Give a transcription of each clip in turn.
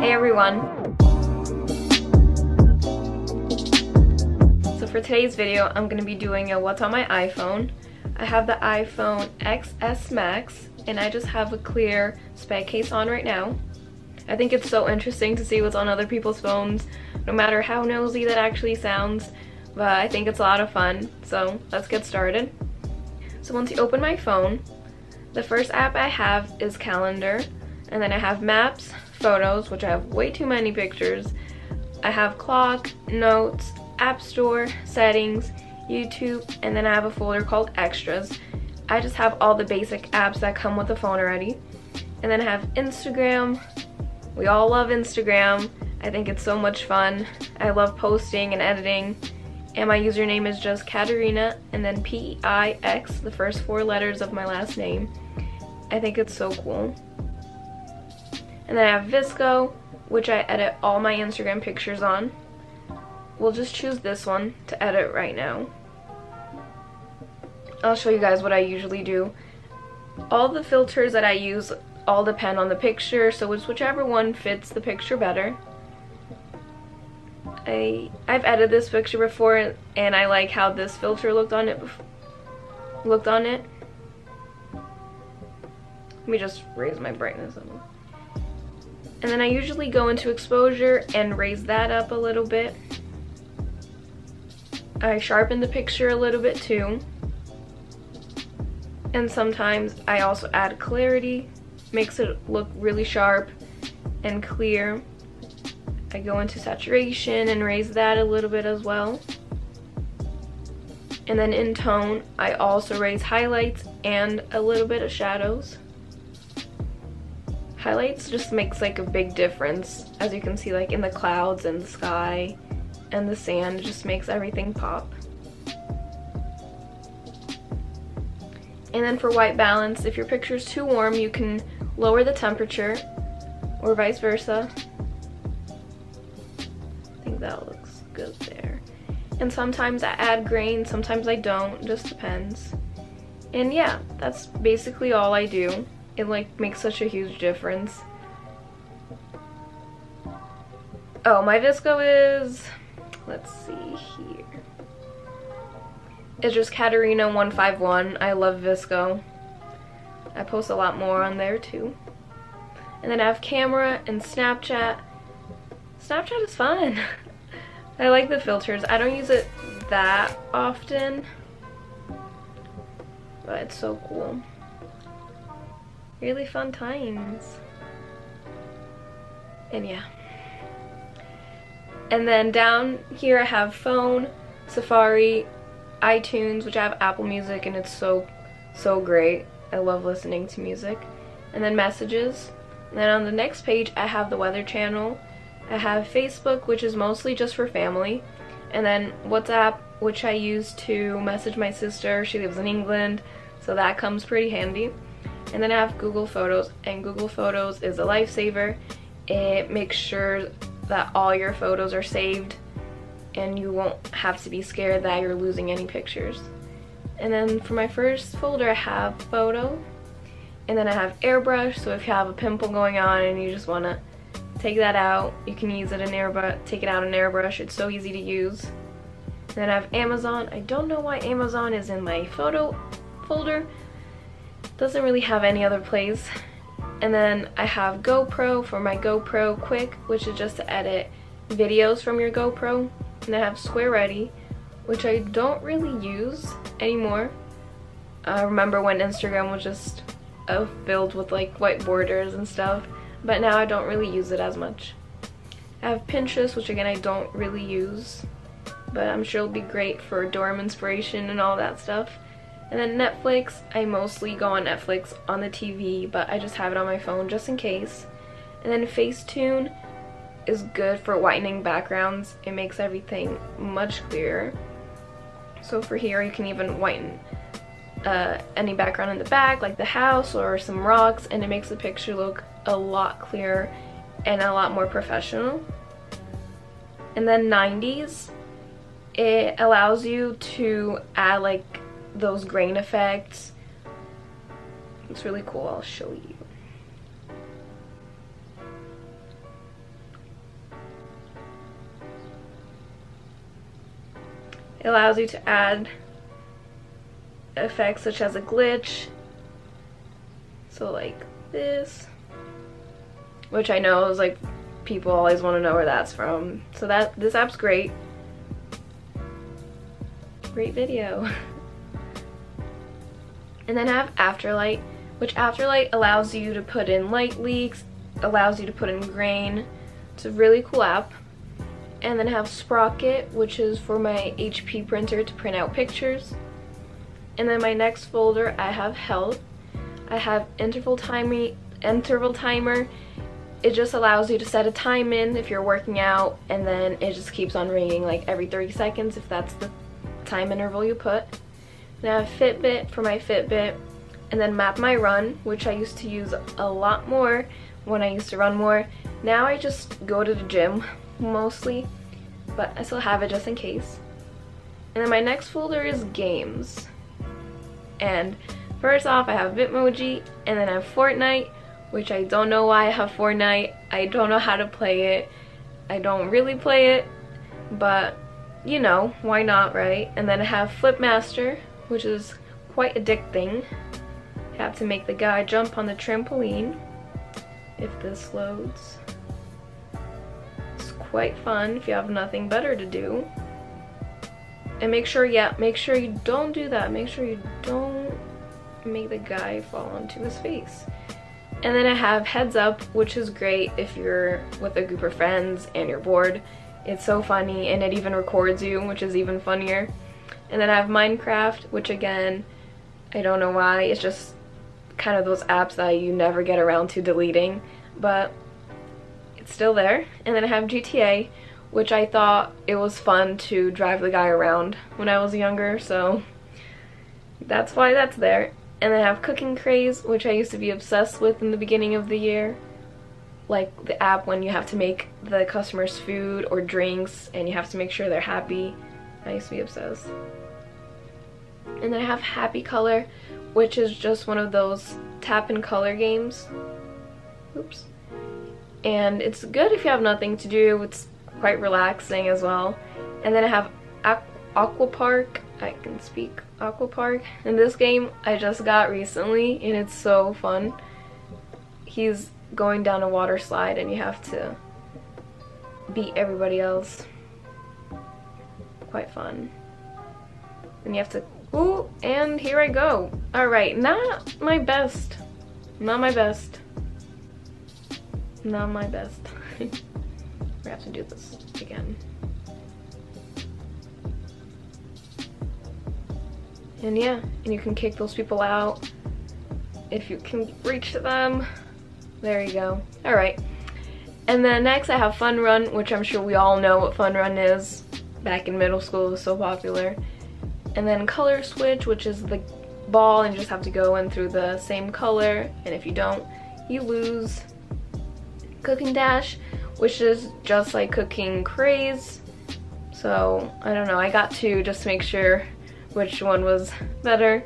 Hey everyone! So for today's video, I'm going to be doing a what's on my iPhone. I have the iPhone XS Max and I just have a clear spec case on right now. I think it's so interesting to see what's on other people's phones, no matter how nosy that actually sounds, but I think it's a lot of fun, so let's get started. So once you open my phone, the first app I have is Calendar, and then I have Maps, Photos, which I have way too many pictures. I have Clock, Notes, App Store, Settings, YouTube, and then I have a folder called Extras. I just have all the basic apps that come with the phone already. And then I have Instagram. We all love Instagram. I think it's so much fun. I love posting and editing. And my username is just Katerina, and then P-I-X, the first 4 letters of my last name. I think it's so cool. And then I have vsco, which I edit all my Instagram pictures on. We'll just choose this one to edit right now. I'll show you guys what I usually do. All the filters that I use all depend on the picture, so it's whichever one fits the picture better. I've edited this picture before and I like how this filter looked on it. Let me just raise my brightness a little. And then I usually go into exposure and raise that up a little bit. I sharpen the picture a little bit too. And sometimes I also add clarity, makes it look really sharp and clear. I go into saturation and raise that a little bit as well. And then in tone, I also raise highlights and a little bit of shadows. Highlights just makes like a big difference, as you can see, like in the clouds and the sky and the sand. It just makes everything pop. And then for white balance, if your picture is too warm, you can lower the temperature or vice versa. I think that looks good there. And sometimes I add grain, sometimes I don't, just depends. And yeah, that's basically all I do. It like makes such a huge difference. Oh, my vsco is, let's see here. It's just Katerina151. I love vsco. I post a lot more on there too. And then I have camera and Snapchat. Snapchat is fun. I like the filters. I don't use it that often, but it's so cool. Really fun times. And yeah. And then down here I have phone, Safari, iTunes, which I have Apple Music, and it's so great. I love listening to music. And then messages. And then on the next page I have the Weather Channel. I have Facebook, which is mostly just for family. And then WhatsApp, which I use to message my sister. She lives in England, so that comes pretty handy. And then I have Google Photos, and Google Photos is a lifesaver. It makes sure that all your photos are saved and you won't have to be scared that you're losing any pictures. And then for my first folder I have photo, and then I have airbrush, so if you have a pimple going on and you just want to take that out, you can use it in airbrush, take it out in airbrush. It's so easy to use. And then I have Amazon. I don't know why Amazon is in my photo folder. Doesn't really have any other place. And then I have GoPro for my GoPro Quick, which is just to edit videos from your GoPro. And I have Square Ready, which I don't really use anymore. I remember when Instagram was just filled with like white borders and stuff, but now I don't really use it as much. I have Pinterest, which again I don't really use, but I'm sure it'll be great for dorm inspiration and all that stuff. And then Netflix, I mostly go on Netflix on the TV, but I just have it on my phone just in case. And then Facetune is good for whitening backgrounds. It makes everything much clearer. So for here, you can even whiten any background in the back, like the house or some rocks, and it makes the picture look a lot clearer and a lot more professional. And then 90s, it allows you to add like those grain effects. It's really cool. I'll show you. It allows you to add effects such as a glitch, so like this, which I know is like people always want to know where that's from. So this app's great. Great video. And then I have Afterlight, which Afterlight allows you to put in light leaks, allows you to put in grain. It's a really cool app. And then I have Sprocket, which is for my HP printer to print out pictures. And then my next folder, I have Health. I have Interval Timer. It just allows you to set a time in if you're working out, and then it just keeps on ringing like every 30 seconds if that's the time interval you put. And I have Fitbit for my Fitbit, and then Map My Run, which I used to use a lot more when I used to run more. Now I just go to the gym mostly, but I still have it just in case. And then my next folder is Games. And first off, I have Bitmoji, and then I have Fortnite, which I don't know why I have Fortnite. I don't know how to play it. I don't really play it, but you know, why not, right? And then I have Flipmaster, which is quite addicting. You have to make the guy jump on the trampoline, if this loads. It's quite fun if you have nothing better to do. And make sure you don't do that. Make sure you don't make the guy fall onto his face. And then I have Heads Up, which is great if you're with a group of friends and you're bored. It's so funny, and it even records you, which is even funnier. And then I have Minecraft, which again, I don't know why, it's just kind of those apps that you never get around to deleting, but it's still there. And then I have GTA, which I thought it was fun to drive the guy around when I was younger, so that's why that's there. And then I have Cooking Craze, which I used to be obsessed with in the beginning of the year. Like the app when you have to make the customers food or drinks and you have to make sure they're happy. I used to be obsessed. And then I have Happy Color, which is just one of those tap and color games. Oops. And it's good if you have nothing to do. It's quite relaxing as well. And then I have Aqua Park. I can speak. Aqua Park. And this game I just got recently, and it's so fun. He's going down a water slide and you have to beat everybody else. Quite fun. And you have to, ooh, and here I go. Alright, not my best. Not my best. Not my best. We have to do this again. And yeah, and you can kick those people out if you can reach them. There you go. Alright. And then next I have Fun Run, which I'm sure we all know what Fun Run is. Back in middle school it was so popular. And then Color Switch, which is the ball and you just have to go in through the same color, and if you don't, you lose. Cooking Dash, which is just like Cooking Craze. So, I don't know, I got two just to make sure which one was better.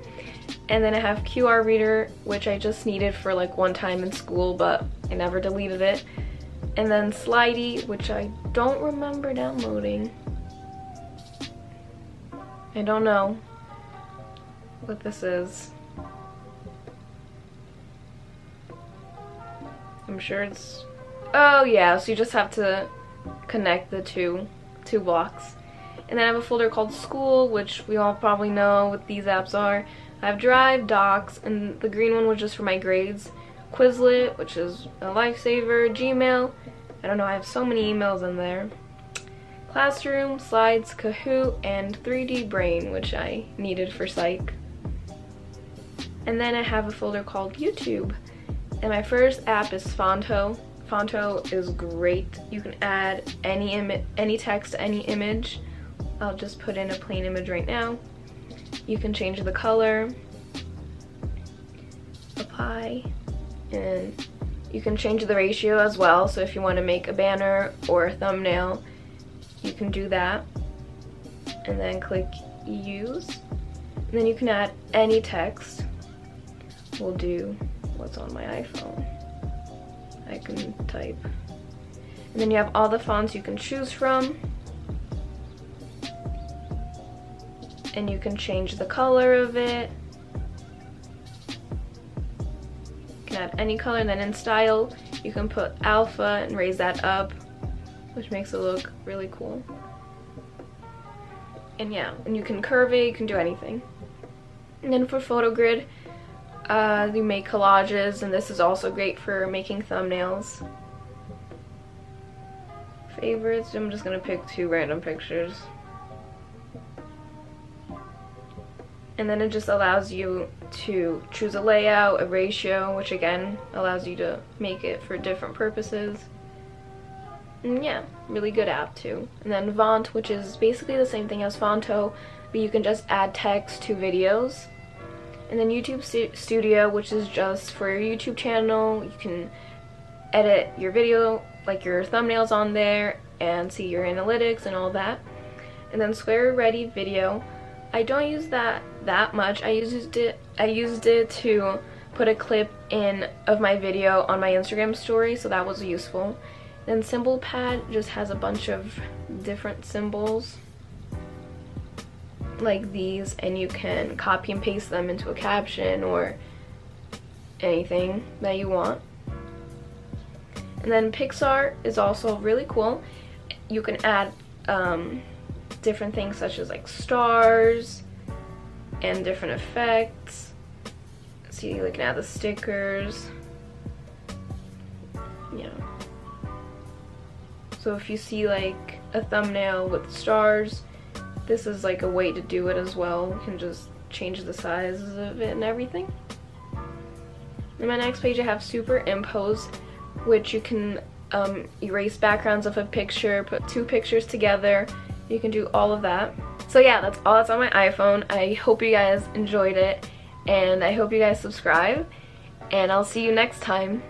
And then I have QR Reader, which I just needed for like one time in school, but I never deleted it. And then Slidey, which I don't remember downloading. I don't know what this is. I'm sure it's, oh yeah, so you just have to connect the two blocks. And then I have a folder called School, which we all probably know what these apps are. I have Drive, Docs, and the green one was just for my grades. Quizlet, which is a lifesaver. Gmail, I don't know, I have so many emails in there. Classroom, Slides, Kahoot, and 3D Brain, which I needed for psych. And then I have a folder called YouTube. And my first app is Fonto. Fonto is great. You can add any text to any image. I'll just put in a plain image right now. You can change the color, apply, and you can change the ratio as well. So if you want to make a banner or a thumbnail, you can do that. And then click use. And then you can add any text. We'll do what's on my iPhone. I can type. And then you have all the fonts you can choose from. and you can change the color of it. You can add any color, and then in style you can put alpha and raise that up, which makes it look really cool. And yeah, and you can curve it, you can do anything. And then for photo grid, you make collages, and this is also great for making thumbnails. Favorites, I'm just gonna pick 2 random pictures. And then it just allows you to choose a layout, a ratio, which again allows you to make it for different purposes. And yeah, really good app too. And then Font, which is basically the same thing as Fonto, but you can just add text to videos. And then YouTube Studio, which is just for your YouTube channel. You can edit your video, like your thumbnails on there, and see your analytics and all that. And then Square Ready Video, I don't use that much. I used it to put a clip in of my video on my Instagram story, so that was useful. Then Symbol Pad just has a bunch of different symbols like these, and you can copy and paste them into a caption or anything that you want. And then Pixar is also really cool. You can add different things such as like stars and different effects. See, you can add the stickers. Yeah. So if you see like a thumbnail with stars, this is like a way to do it as well. You can just change the sizes of it and everything. In my next page I have Superimpose, which you can erase backgrounds of a picture, put 2 pictures together. You can do all of that. So yeah, that's all that's on my iPhone. I hope you guys enjoyed it, and I hope you guys subscribe, and I'll see you next time.